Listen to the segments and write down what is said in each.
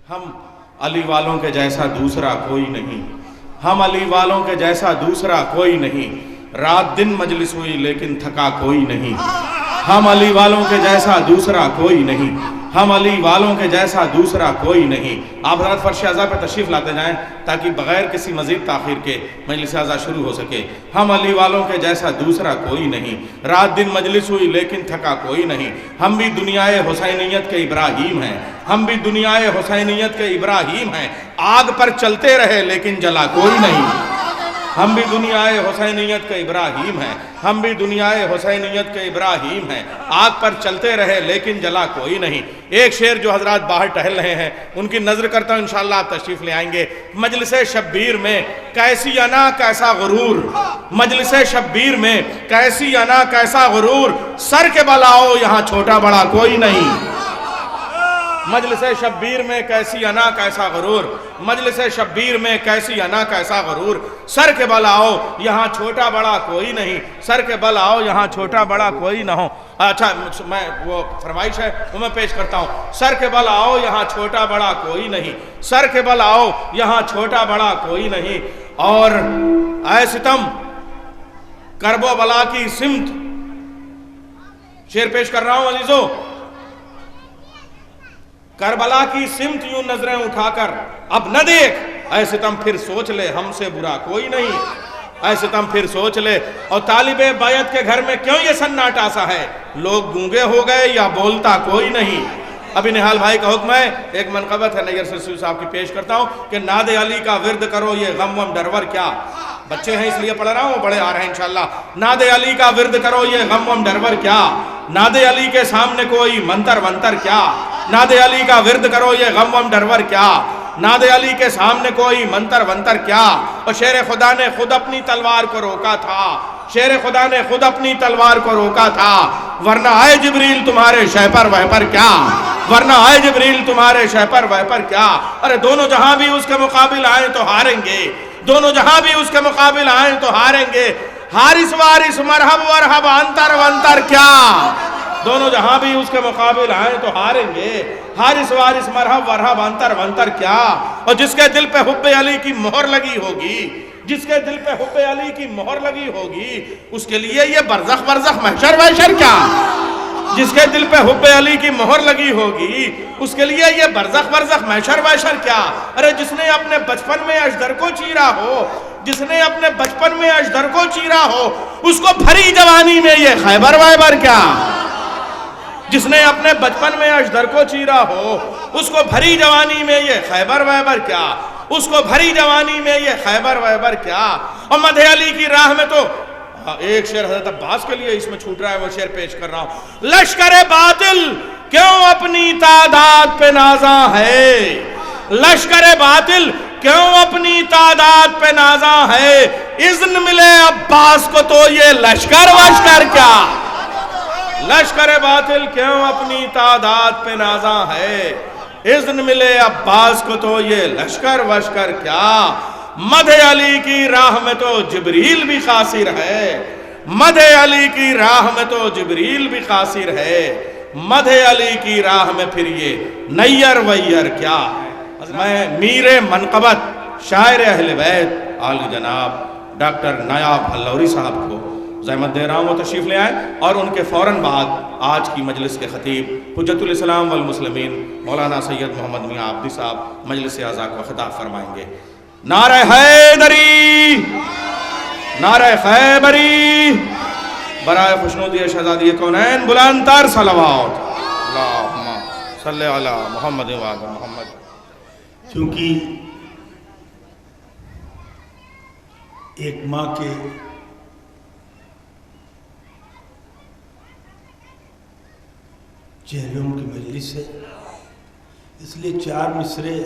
ہم علی والوں کے جیسا دوسرا کوئی نہیں، ہم علی والوں کے جیسا دوسرا کوئی نہیں، رات دن مجلس ہوئی لیکن تھکا کوئی نہیں، ہم علی والوں کے جیسا دوسرا کوئی نہیں، ہم علی والوں کے جیسا دوسرا کوئی نہیں۔ آپ حضرات فرش اعضاء پہ تشریف لاتے جائیں تاکہ بغیر کسی مزید تاخیر کے مجلس اعضاء شروع ہو سکے۔ ہم علی والوں کے جیسا دوسرا کوئی نہیں، رات دن مجلس ہوئی لیکن تھکا کوئی نہیں، ہم بھی دنیائے حسینیت کے ابراہیم ہیں، ہم بھی دنیائے حسینیت کے ابراہیم ہیں، آگ پر چلتے رہے لیکن جلا کوئی نہیں، ہم بھی دنیائے حسینیت کے ابراہیم ہیں، ہم بھی دنیائے حسینیت کے ابراہیم ہیں، آگ پر چلتے رہے لیکن جلا کوئی نہیں۔ ایک شعر جو حضرات باہر ٹہل رہے ہیں ان کی نظر کرتا ہوں، انشاءاللہ آپ تشریف لے آئیں گے۔ مجلس شبیر میں کیسی انا کیسا غرور، مجلس شبیر میں کیسی انا کیسا غرور، سر کے بل آؤ یہاں چھوٹا بڑا کوئی نہیں۔ مجلس شبیر میں کیسی انا کیسا غرور، مجلس شبیر میں کیسی انا کیسا غرور، سر کے بل آؤ یہاں چھوٹا بڑا کوئی نہیں، سر کے بل آؤ یہاں چھوٹا بڑا کوئی نہ ہو۔ اچھا میں وہ فرمائش ہے وہ میں پیش کرتا ہوں، سر کے بل آؤ یہاں چھوٹا بڑا کوئی نہیں، سر کے بل آؤ یہاں چھوٹا بڑا کوئی نہیں۔ اور اے ستم کرب و بلا کی سمت، شعر پیش کر رہا ہوں عزیزو، کربلا کی سمت یوں نظریں اٹھا کر اب نہ دیکھ، اے ستم پھر سوچ لے ہم سے برا کوئی نہیں، اے ستم پھر سوچ لے۔ اور طالب بیعت کے گھر میں کیوں یہ سناٹا سا ہے، لوگ گونگے ہو گئے یا بولتا کوئی نہیں۔ ابھی نہال بھائی کا حکم ہے، ایک منقبت ہے نیئر سرسوی صاحب کی پیش کرتا ہوں کہ ناد علی کا ورد کرو یہ غم وم ڈرور کیا، بچے ہیں اس لیے پڑھ رہا ہوں، بڑے آ رہے ہیں انشاءاللہ۔ ناد علی کا ورد کرو یہ غم وم ڈرور کیا، ناد علی کے سامنے کوئی منتر ونتر کیا، ناد علی کا ورد کرو یہ غم وم ڈرور کیا، ناد علی کے سامنے کوئی منتر ونتر کیا۔ اور شیر خدا نے خود اپنی تلوار کو روکا تھا، شیر خدا نے خود اپنی تلوار کو روکا تھا، ورنہ آئے جبریل تمہارے شہ پر وہ پر کیا، ورنہ آئے جبریل تمہارے شہ پر وہ پر کیا۔ ارے دونوں جہاں بھی اس کے مقابل آئیں تو ہاریں گے، دونوں جہاں بھی اس کے مقابل آئیں تو ہاریں گے، حارث وارث مرحب ورحب انتر ونتر کیا، دونوں جہاں بھی اس کے مقابل آئیں تو ہاریں گے، حارث وارث مرحب ورحب انتر ونتر کیا۔ اور جس کے دل پہ حب علی کی مہر لگی ہوگی، جس کے دل پہ حب علی کی مہر لگی ہوگی، اس کے لیے یہ برزخ برزخ محشر وحشر کیا، جس کے دل پہ حب علی کی مہر لگی ہوگی اس کے لیے یہ برزخ برزخ محشر وحشر کیا۔ ارے جس نے اپنے بچپن میں اشدر کو چیرا ہو، جس نے اپنے بچپن میں اشدر کو چیرا ہو، اس کو بھری جوانی میں یہ خیبر ویبر کیا، جس نے اپنے بچپن میں اشدر کو چیرا ہو، اس کو بھری جوانی میں یہ خیبر ویبر کیا، اس کو بھری جوانی میں یہ خیبر ویبر کیا۔ اور مدح علی کی راہ میں تو ایک شعر حضرت عباس کے لیے اس میں چھوٹ رہا ہے، وہ شعر پیش کر رہا ہوں۔ لشکر باطل کیوں اپنی تعداد پہ نازاں ہے، لشکر باطل کیوں اپنی تعداد پہ نازاں ہے، اذن ملے عباس کو تو یہ لشکر وشکر کیا، لشکر باطل کیوں اپنی تعداد پہ نازاں ہے، اذن ملے عباس کو تو یہ لشکر وشکر کیا۔ مدح علی کی راہ میں تو جبریل بھی قاصر ہے، مدح علی کی راہ میں تو جبریل بھی قاصر ہے، مدح علی کی راہ میں پھر یہ نیر ویر کیا۔ میں میر منقبت شاعر اہل بیت عالی جناب ڈاکٹر نایاب حلوری صاحب کو زحمت دے رہا ہوں وہ تشریف لے آئیں، اور ان کے فوراً بعد آج کی مجلس کے خطیب حجت الاسلام والمسلمین مولانا سید محمد میاں عابدی صاحب مجلس اعزا کو خطاب فرمائیں گے۔ نعرہ حیدری، نعرہ خیبری، برائے خوشنودی شہزادی کونین بلند تر صلوات، اللہم صلی علی محمد و آل محمد۔ چونکہ ایک ماں کے چہلم کی مجلس ہے، اس لیے 4 مصرے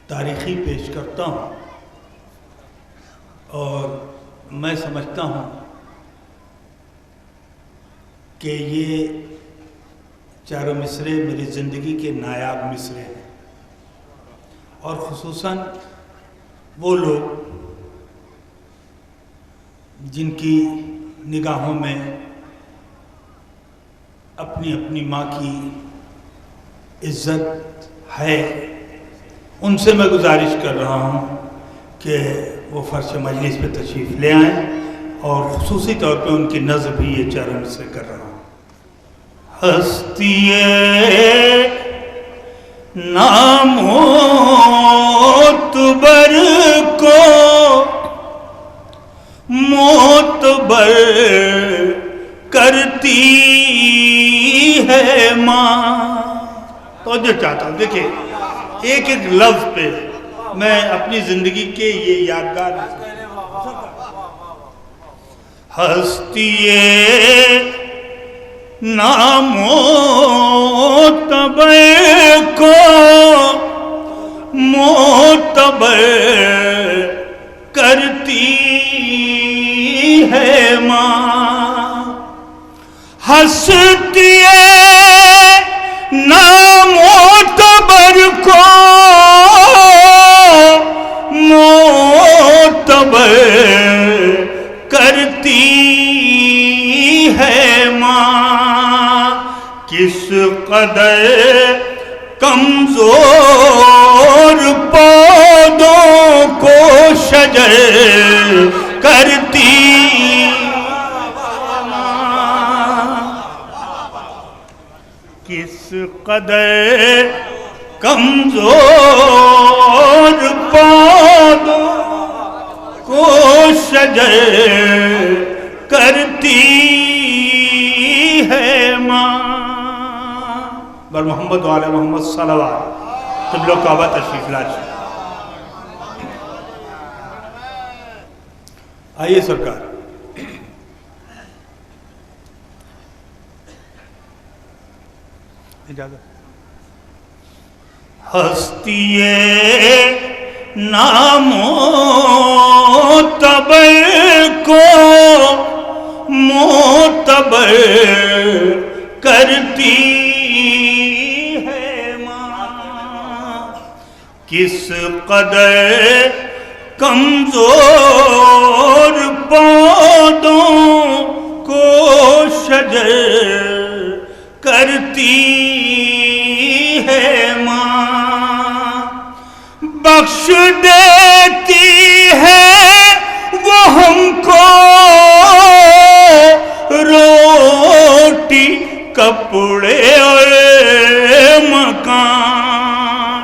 تاریخی پیش کرتا ہوں، اور میں سمجھتا ہوں کہ یہ 4 مصرے میری زندگی کے نایاب مصرے ہیں، اور خصوصاً وہ لوگ جن کی نگاہوں میں اپنی اپنی ماں کی عزت ہے، ان سے میں گزارش کر رہا ہوں کہ وہ فرش مجلس پہ تشریف لے آئیں، اور خصوصی طور پہ ان کی نظر بھی یہ چرن سے کر رہا ہوں۔ ہستی نامعتبر کو معتبر کرتی ہے ماں۔ توجہ چاہتا ہوں، دیکھیں ایک ایک لفظ پہ میں اپنی زندگی کے یہ یادگار ہستی نامعتبر کو معتبر کرتی ہے ماں، ہستی نامعتبر کو معتبر کرتی ہے ماں، کس قدر کمزور پودوں کو شجر کرتی کس قدر کمزور پودوں کو شجر کرتی ہے ماں۔ بر محمد و آل محمد صلوات۔ قبلہ کعبہ تشریف لاجئے۔ آئیے سرکار، اجازت۔ ہستی نامعتبر کو معتبر کرتی ہے ماں، کس قدر کمزور پودوں کو شجر کرتی ہے ماں، بخش دیتی ہے وہ ہم کو روٹی کپڑے اور مکان،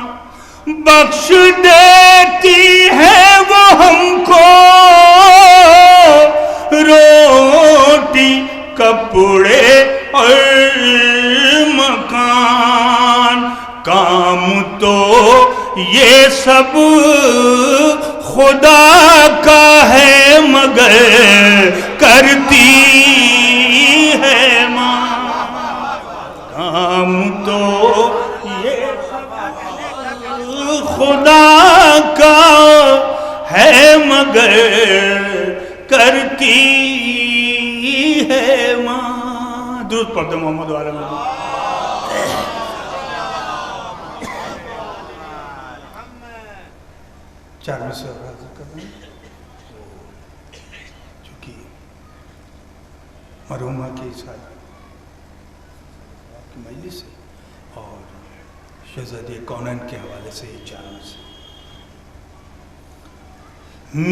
بخش دیتی ہے وہ ہم کو روٹی کپڑے اور مکان، کام تو یہ سب خدا کا ہے مگر کرتی ہے ماں، کام تو یہ سب خدا کا ہے مگر کرتی ہے ماں۔ درود پڑھ دو محمد و آل محمد۔ چار میں سے حاضر کر دیں چونکہ مرحومہ کی ساتھ کی مجلس ہے اور شہزادی کونین کے حوالے سے یہ چار میں سے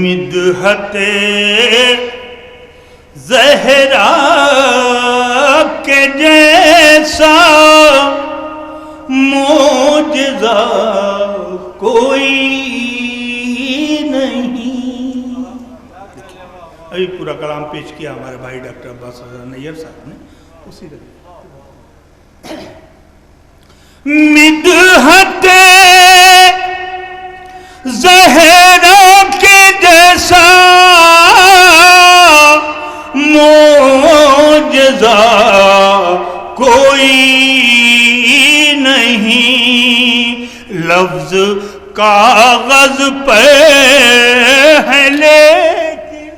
مدحت زہرا کے جیسا معجزہ کوئی نہیں۔ ابھی پورا کلام پیش کیا ہمارے بھائی ڈاکٹر عباس نیر صاحب نے، اسی طرح مدحت زہرا کے جیسا معجزہ کوئی نہیں، لفظ کاغذ پہ ہے لیکن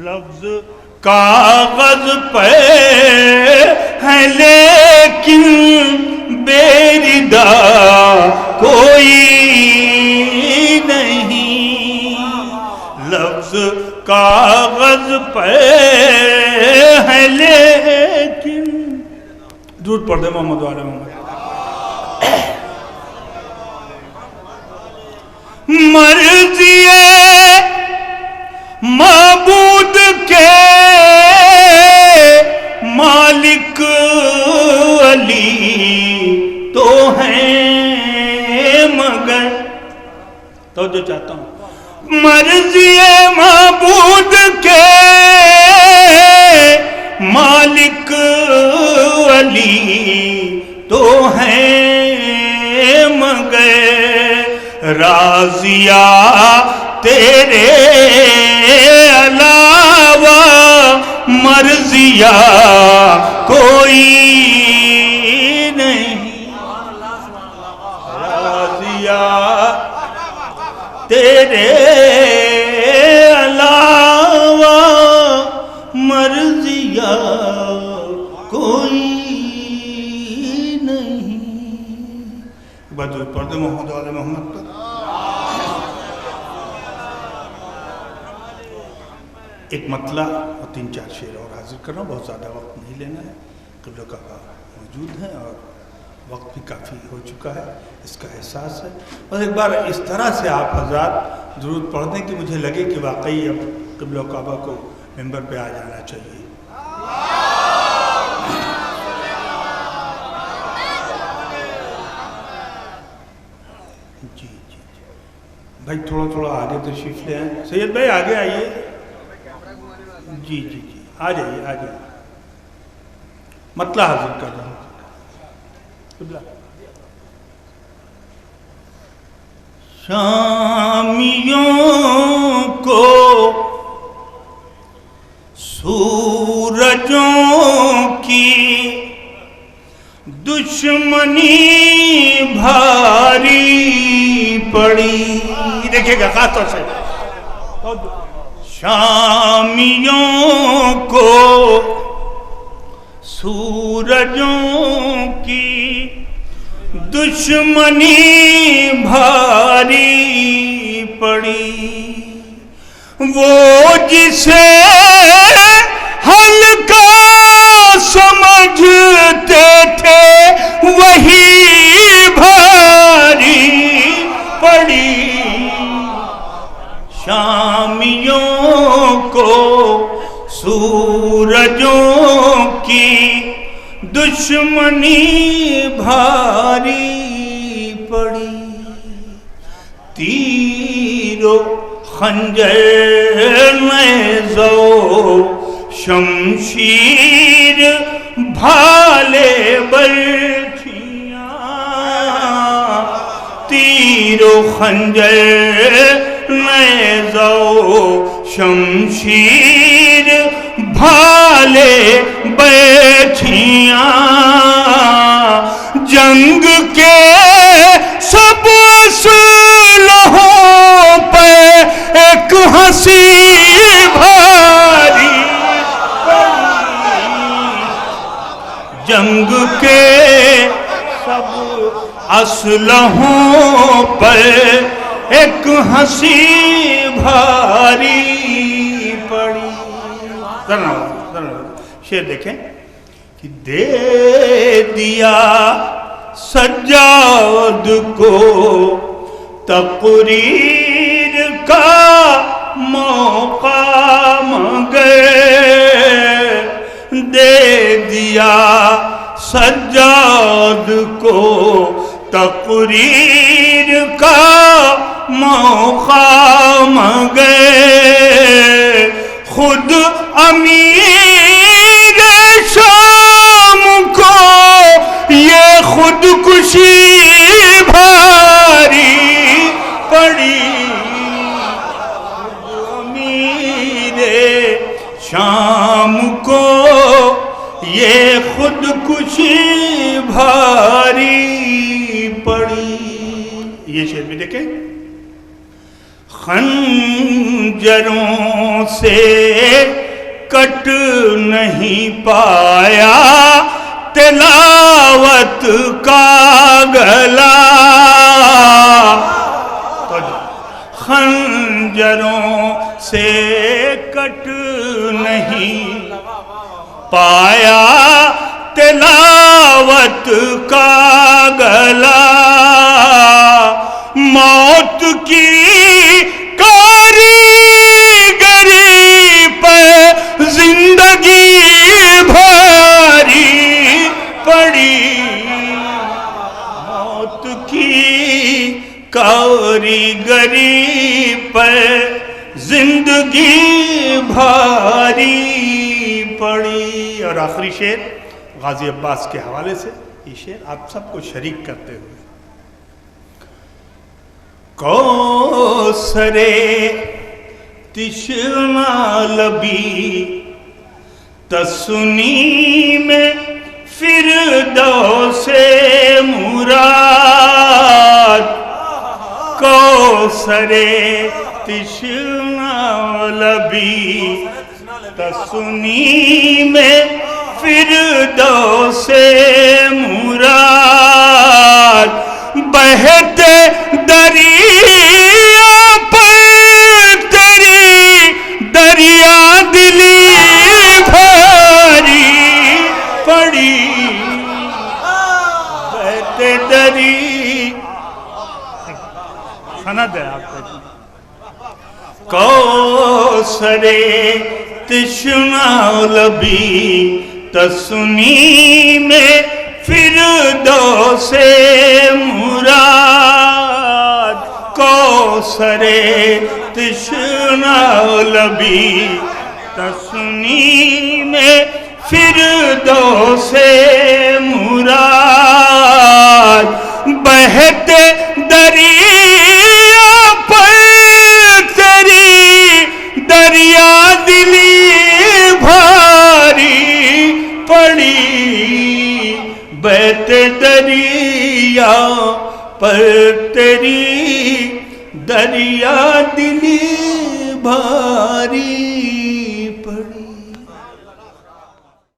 لفظ کاغذ پہ ہے لیکن بیردا کوئی نہیں، لفظ کاغذ پہ ہے لیکن۔ درود پڑھ دے محمد و آل محمد۔ مرضی معبود کے مالک علی تو ہیں مگر تو جو چاہتا ہوں مرضی معبود کے مالک علی تو ہیں مگر راضیہ تیرے علاوہ مرضیہ کوئی نہیں راضیہ تیرے علاوہ مرضیہ کوئی نہیں. بدر پڑھ دے محمد علیہ محمد پر. ایک مطلع اور 3-4 شعر اور حاضر کر رہا ہوں، بہت زیادہ وقت نہیں لینا ہے. قبلہ کعبہ موجود ہیں اور وقت بھی کافی ہو چکا ہے، اس کا احساس ہے. اور ایک بار اس طرح سے آپ حضرات ضرور پڑھ دیں کہ مجھے لگے کہ واقعی اب قبلہ کعبہ کو ممبر پہ آ جانا چاہیے. جی جی جی بھائی تھوڑا آگے تشریف لے آئیں. سید بھائی آگے آئیے. جی جی جی آ جائیے. مطلع حاضر کر رہا ہوں. شامیوں کو سورجوں کی دشمنی بھاری پڑی. دیکھیے گا خاص طور سے شامیوں کو سورجوں کی دشمنی بھاری پڑی. وہ جسے ہلکا سمجھتے تھے وہی بھاری پڑی. شامیوں کو سورجوں کی دشمنی بھاری پڑی. تیر و خنجر نیز و شمشیر بھالے برچھیاں. تیر و خنجر نیز و شمشیر بھالے برچھیاں. جنگ کے سب سلحوں پہ ایک ہنسی بھاری پڑی. جنگ کے سب اسلحوں پر ایک ہنسی بھاری پڑی. شعر دیکھیں کہ دے دیا سجاد کو تقریر کا موقع مگر. دے دیا سجاد کو تقریر کا موقع مگر. خود امیر شام کو یہ خودکشی بھاری پڑی. امیر شام کو یہ خودکشی بھاری پڑی. یہ شعر بھی دیکھیں. خنجروں سے کٹ نہیں پایا تلاوت کا گلا. خنجروں سے کٹ نہیں پایا تلاوت کا گلا. موت کی کاریگری پر زندگی بھاری پڑی. اور آخری شعر غازی عباس کے حوالے سے یہ شعر آپ سب کو شریک کرتے ہوئے. کوثرے تشنہ لبی تسنیم فردوس مراد. کوثرے تشنہ لبی تسنیم فردوس مراد. بہتے دریا پر تیری دریا دلی بھاری پڑی. بہتے سند ہے آپ کا. کوثرے تشنہ لبی تسنیم فردوس مراد. کوثرے تشنہ لبی تسنیم فردوس مراد. بہتے دریا پر تیری دریا دلی بھاری پڑی. بہتے دریا پر تیری دریا دلی بھاری